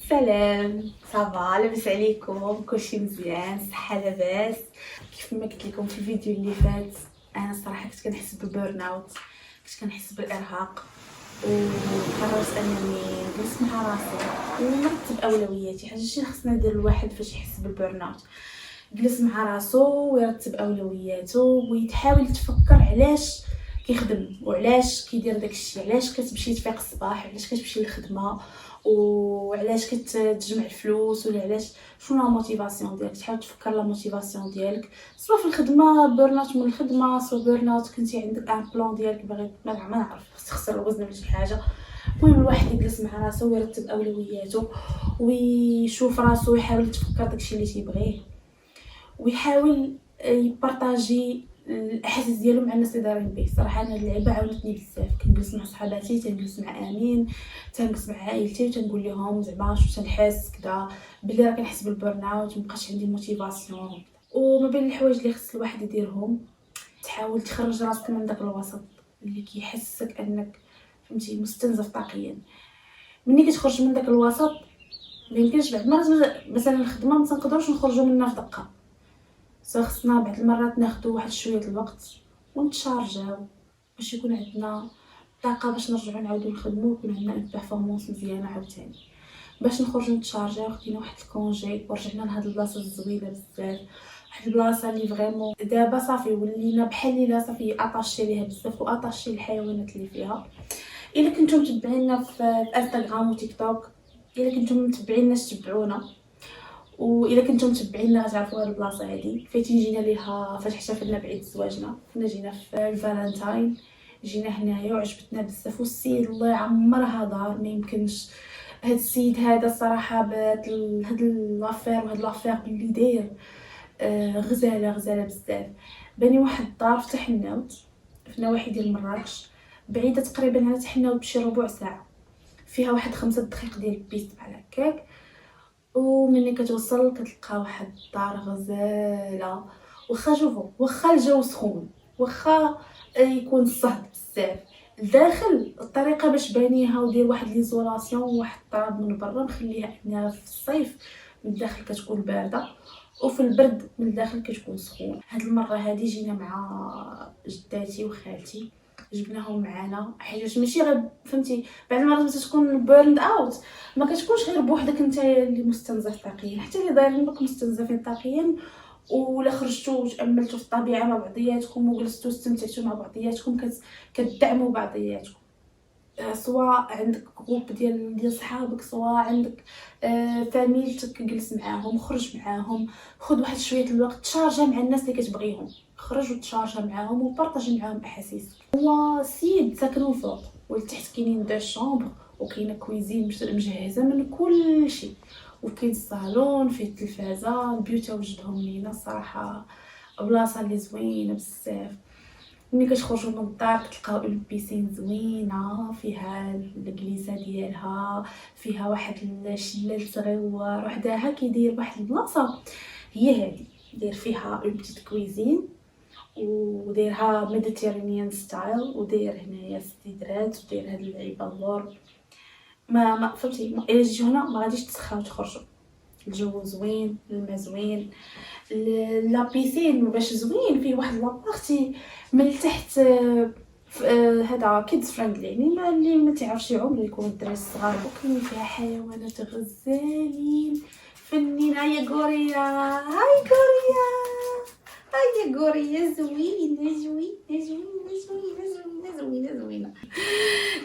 سلام، صافا لاباس عليكم؟ كلشي مزيان؟ صحه لاباس؟ كيف ما قلت لكم في الفيديو اللي فات، انا الصراحه كنت كنحس بالبيرن اوت، كنت كنحس بالارهاق، وقررت انني نجلس مع راسي ونرتب اولوياتي. حاجه شي خصنا ندير الواحد فاش يحس بالبيرن اوت، جلس مع راسو ويرتب اولوياته ويتحاول يتفكر علاش كيخدم وعلاش كيدير داكشي، علاش كتمشي تفيق الصباح، علاش كتمشي للخدمه، وعلاش كتجمع الفلوس، ولا علاش شنو لا موتيفاسيون ديالك. تحاول تفكر لا موتيفاسيون ديالك، سواء في الخدمه بيرنات من الخدمه، سواء بيرنات كنتي عندك ان بلان ديالك باغي ما نعرف تخسر الوزن ولا شي حاجه. المهم الواحد يجلس مع راسو ويرتب اولوياته ويشوف راسو، يحاول يتفكر داكشي اللي تيبغيه، ويحاول يبارطاجي الاحاسيس ديالو مع الناس اللي دايرين به. صراحه انا هاد اللعبه عاونتني بزاف، كنجلس مع صحاباتي، تنجلس مع امين، تنجلس مع عائلتي وتنقول لهم زعما شنو تنحس كذا، بلي راه كنحس بالبرن اوت، مبقاش عندي موتيفاسيون. وما بين الحوايج اللي خص الواحد يديرهم، تحاول تخرج راسك من داك الوسط اللي كيحسك انك فهمتي مستنزف طاقيا. ملي كتخرج من داك الوسط ميمكنش بعض المرات مثلا الخدمه ما تنقدروش نخرجوا منها في دقه، خصنا بعض المرات ناخذوا واحد شويه الوقت ونتشارجاو باش يكون عندنا طاقه باش نرجعوا نعاودوا نخدموا ويكون عندنا بيرفورمانس مزيانه عاوتاني. باش نخرجوا نتشارجاو خدينا واحد الكونجي ورجعنا لهاد البلاصه الزوينه بزاف، واحد البلاصه اللي فريمون دابا صافي ولينا بحال اللي صافي اطاشي ليها بزاف واطاشي الحيوانات اللي فيها. الا كنتم متبعينا في انستغرام وتيك توك، الا كنتم متبعينا تبعونا، واذا كنتم متبعينا غتعرفوا هاد البلاصه هادي فايتين جينا ليها فاش احتفلنا بعيد زواجنا. كنا جينا في الفالنتاين، جينا هنايا وعجبتنا بزاف، والسيد الله يعمرها دار ما يمكنش. هاد السيد هذا صراحه هاد لافير وهاد لافير اللي داير غزاله بزاف. باني واحد الدار في تحناوت في نواحي ديال مراكش، بعيده تقريبا على تحناوت بشي ربع ساعه، فيها واحد 5 دقائق ديال البيست بحال هكاك. ومني كتوصل كتلقى واحد الدار غزاله، واخا شوفوا واخا الجو سخون، واخا يكون الصهد بزاف، الداخل الطريقه باش بانيها ودير واحد ليزولاسيون وواحد الطراب من برا مخليها انها في الصيف من الداخل كتكون بارده، وفي البرد من الداخل كتكون سخون. هاد المره هادي جينا مع جداتي وخالتي، جبناهم معنا حيت ماشي غير فهمتي بعض المرات تكون بيرند اوت ما كتكونش غير بوحدك انت اللي مستنزف طاقيا، حتى اللي دايرين بك مستنزفين طاقيا. ولا خرجتوا وتاملتوا في الطبيعه مع بعضياتكم وجلستوا استمتعتوا مع بعضياتكم، كتدعموا بعضياتكم، سواء عندك جروب ديال صحابك، سواء عندك فاميلتك، جلس معاهم، خرج معاهم، خذ واحد شويه الوقت، تشارجا مع الناس اللي كتبغيهم، خرج وتشارجا معاهم وبارطاجي معاهم احاسيسك. هو سيد ساكنوا فوق ولتحت، كاينين دو شامبر وكاينه كويزين مجهزه من كل شيء، وكاين الصالون فيه التلفازه، البيوت وجدهم لينا صراحه بلاصه اللي زوينه بزاف. ملي كتخرجوا من الدار كتلقاو اون بيسين زوينه فيها الكليسه ديالها، فيها واحد الشلال صغيور وحداها كيدير واحد البلاصه هي هادي، داير فيها اون بتيت كويزين ودايرها ميديتيرانيان ستايل، وداير هنايا ستيدرات وداير هاد اللعيبه اللور ما فهمتي، الا جيتو هنا ما غاديش تسخاو تخرجوا. الجو زوين، الماء زوين، لا بيسين باش زوين، فيه واحد لابارتي من التحت هذا كيدز فريندلي، يعني ما اللي ما تعرفش يعوم اللي يكون الدراري الصغار. وكاين فيها حيوانات غزالين فنين. هيا غوريا، هاي غوريا، هيا غوريا زوينه زوينه زوينه زوينه زوينه زوينه زوينه.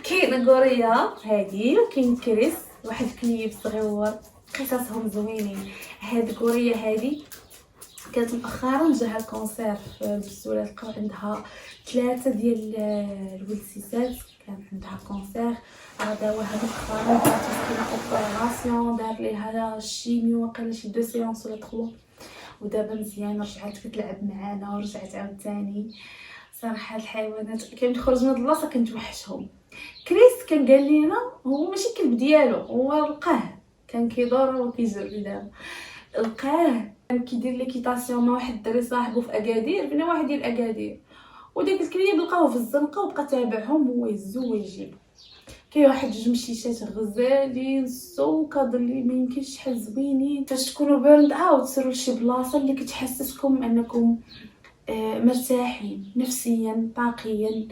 كاين غوريا هادي، وكاين كريس واحد كليب صغيور، قصصهم زوينين. هاد غوريا هادي كانت مؤخرا جاها كونسير في البسوله، لقاو عندها 3 ديال الولسيسات، كانت عندها كونسير. داوها مؤخرا، كانت مسكينه اوبيراسيون، دار ليها شيميو وقيلا شي 2 سيونس ولا 3، ودابا مزيانه رجعت كتلعب معانا ورجعت عاوتاني. صراحه الحيوانات كان تخرج من البلاصه كنتوحشهم. كريس كان قال لينا هو ماشي كلب ديالو، هو لقاه كان كيدور وكيجري. دابا لقاه كان كيدير ليكيتاسيون مع واحد الدري صاحبو في اكادير، بنا واحد ديال اكادير، وداك الكليب لقاوه في الزنقه وبقى تابعهم هو يهزو ويجيب. كاين واحد جوج مشيشات غزالين السوكه اللي ما يمكنش شحال زوينين. فاش تكونوا بيرند اوت سيروا لشي بلاصه اللي كتحسسكم انكم مرتاحين نفسيا طاقيا،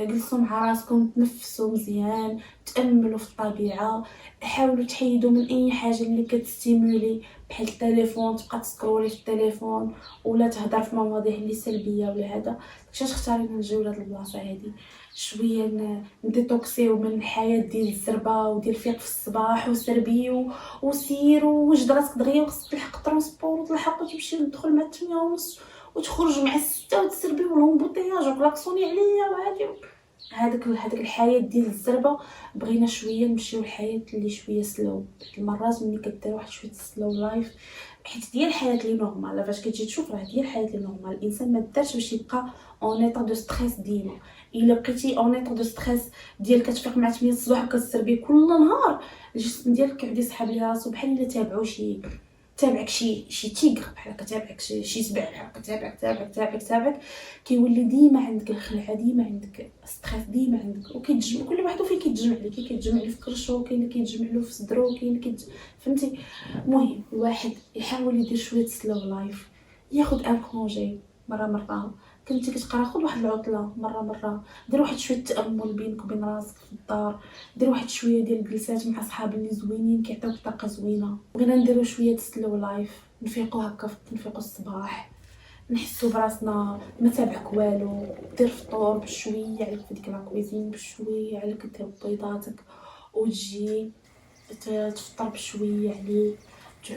جلسوا مع راسكم، تنفسوا مزيان، تاملوا في الطبيعه، حاولوا تحيدوا من اي حاجه اللي كتستيمولي بحال التليفون، تبقى تسكرولي في التليفون ولا تهضر في مواضيع اللي سلبيه ولا هذا. علاش اختارينا نجيو لهاد البلاصه هادي شويه نديتوكسيو من الحياه ديال الزربه وديال الفيق في الصباح وسربي وسير ووجد راسك دغيا وخصك تلحق الترونسبور وتلحق وتمشي تدخل مع 8:30 وتخرج مع 6 وتسربي والامبوتياج وكلاكسوني عليا وهادي. هذاك الحياه ديال الزربه بغينا شويه نمشيو للحياه اللي شويه سلو. المرات ملي كدير واحد شويه سلو لايف، حيت ديال الحياه اللي نورمال، فاش كتجي تشوف راه ديال الحياه اللي نورمال. الانسان ما دارش باش يبقى اون ايطا دو ستريس ديما. الا بقيتي اون ايطا دو ستريس ديال كتفيق مع 8 الصباح وكتسربي كل نهار، الجسم ديالك كيبدا يسحب ليه راسو بحال الا تابعك شي تيغر، بحال كتابعك شي سبع، كتابعك كيولي ديما عندك الخلعه، ديما عندك ستريس، ديما عندك. وكيتجمع كل واحد فين كيتجمع ليه، كيتجمع ليه في كرشو، كاين اللي كيتجمع له في صدرو، كاين اللي فهمتي. المهم الواحد يحاول يدير شويه سلو لايف، ياخذ ان كونجي مره. كنتي كتقرا خذ واحد العطله مره، دير واحد شويه تامل بينك وبين راسك في الدار، دير واحد شويه ديال الجلسات مع صحاب اللي زوينين كيعطيوك طاقه زوينه. بغينا نديرو شويه سلو لايف، نفيقوا هكا، نفيقوا الصباح، نحسوا براسنا ما تابعك والو، دير فطور بشويه عليك في ديك لاكويزين، بشويه عليك دير بيضاتك وتجي تفطر بشويه عليك.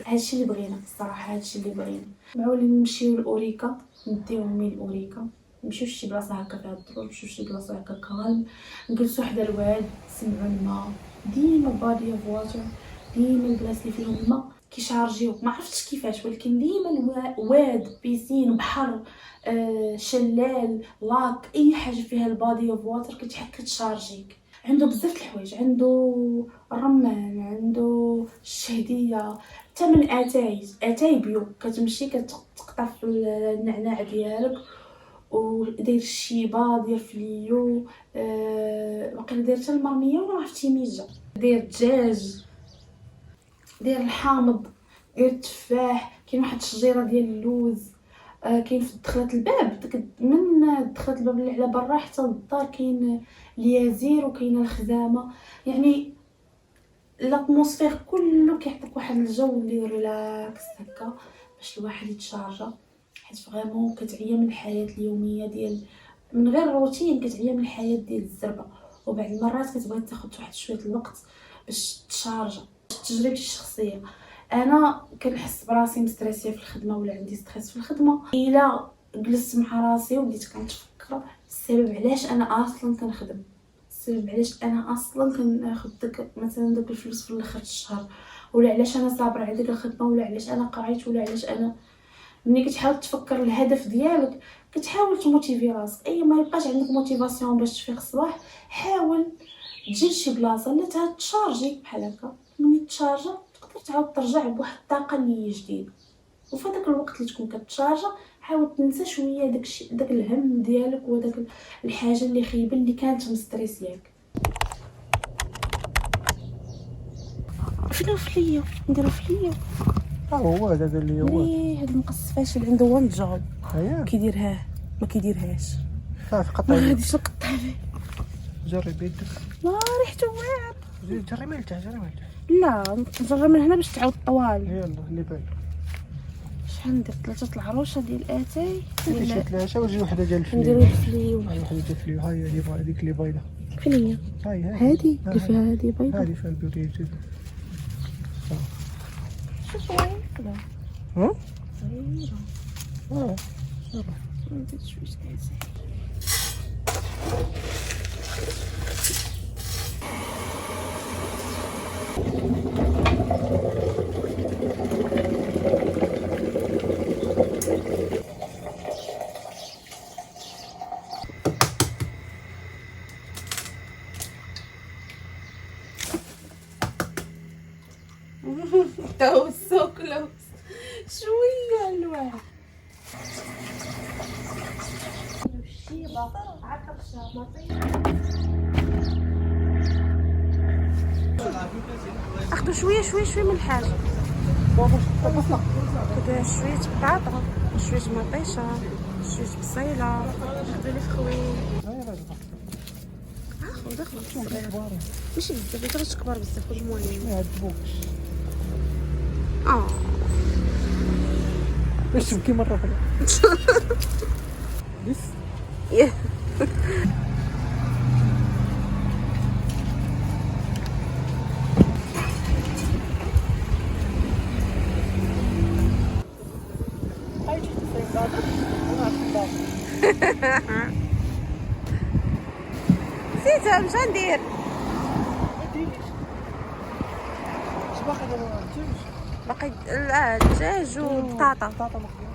هادشي اللي بغينا الصراحه، هادشي اللي بغينا. معولين نمشيو لاوريكا، نديو ميل اوريكا، نمشيو لشي بلاصه هكا فيها الضرب، نمشيو لشي بلاصه هكا كالم، نجلسو حدا الواد، نسمعو الماء. ديما بادي اوف واتر، ديما البلاصه اللي فيهم الماء كيشارجيو، ما عرفتش كيفاش، ولكن ديما واد، بيسين، بحر، شلال، لاك، اي حاجه فيها البادي اوف واتر كتشارجيك. عنده بزاف الحوايج، عنده الرمان، عنده الشهديه، حتى من اتاي بيو. كتمشي كتقطف النعناع ديالك ودير الشيبه، دير فليو، واقيلا داير حتى المرميه ولا عرفتي ميجا، داير الدجاج، داير الحامض، داير التفاح. كاين واحد الشجيره ديال اللوز، كاين في دخلة الباب، من دخلة الباب اللي على برا حتى للدار كاين اليازير وكاين الخزامه. يعني الاتموسفير كله كيعطيك واحد الجو اللي ريلاكس هكا باش الواحد يتشارجا. حيت فريمون كتعيا من الحياه اليوميه ديال من غير روتين، كتعيا من الحياه ديال الزربه، وبعض المرات كتبغي تاخذ واحد شويه الوقت باش تشارجا. تجربتي الشخصيه، انا كنحس براسي مستريسيه في الخدمه ولا عندي ستريس في الخدمه، الا جلست مع راسي وبديت كنتفكر السبب علاش انا اصلا كنخدم، السبب علاش انا اصلا كناخذ داك مثلا داك الفلوس في الاخر الشهر، ولا علاش انا صابره على ديك الخدمه، ولا علاش انا قريت، ولا علاش انا. ملي كتحاول تفكر الهدف ديالك كتحاول تموتيفي راسك. اي ما يبقاش عندك موتيفاسيون باش تفيق الصباح، حاول تجي لشي بلاصه اللي تشارجي بحال هكا. ملي تشارجا تقدر تعاود ترجع بواحد الطاقه اللي هي جديده، وفي هذاك الوقت اللي تكون كتشارجا حاول تنسى شويه داك الهم ديالك وداك الحاجه اللي خايبه اللي كانت مستريسياك. فينو فليا نديرو فليا. هو هذا اللي هو هاد المقص فاشل عنده وان جوب هيا كيديرها ما كيديرهاش. صافي ما قطعي غاديش نقطع به. جربي يدك لا ريحته واعر. جري مالته لا نجرب من هنا باش تعاود طوال. يلا اللي باين شحال ندير 3 العروشه ديال اتاي كيفاش ثلاثه وجي وحده ديال الفلي نديرو الفلي هاي وحده ديال الفلي هاي اللي هذيك اللي بايده فين هي هادي اللي فيها هادي بيضاء هذه فيها البيض شوف صغيره ها صغيره ندير شويه كاسه. تو سو كلوز شويه الوان الشيبه عكبشه اخذوا شويه من الحاجه. خذوا شويه بطاطا شويه مطيشه شويه بصيله خذوا لي خوين. خذ ماشي بزاف ماشي كبار بزاف خذ موالين. ما عجبوكش باش تبكي مره اخرى بس نسيتها مش غندير. اش باقي دابا؟ باقي الدجاج وبطاطا. بطاطا مخليه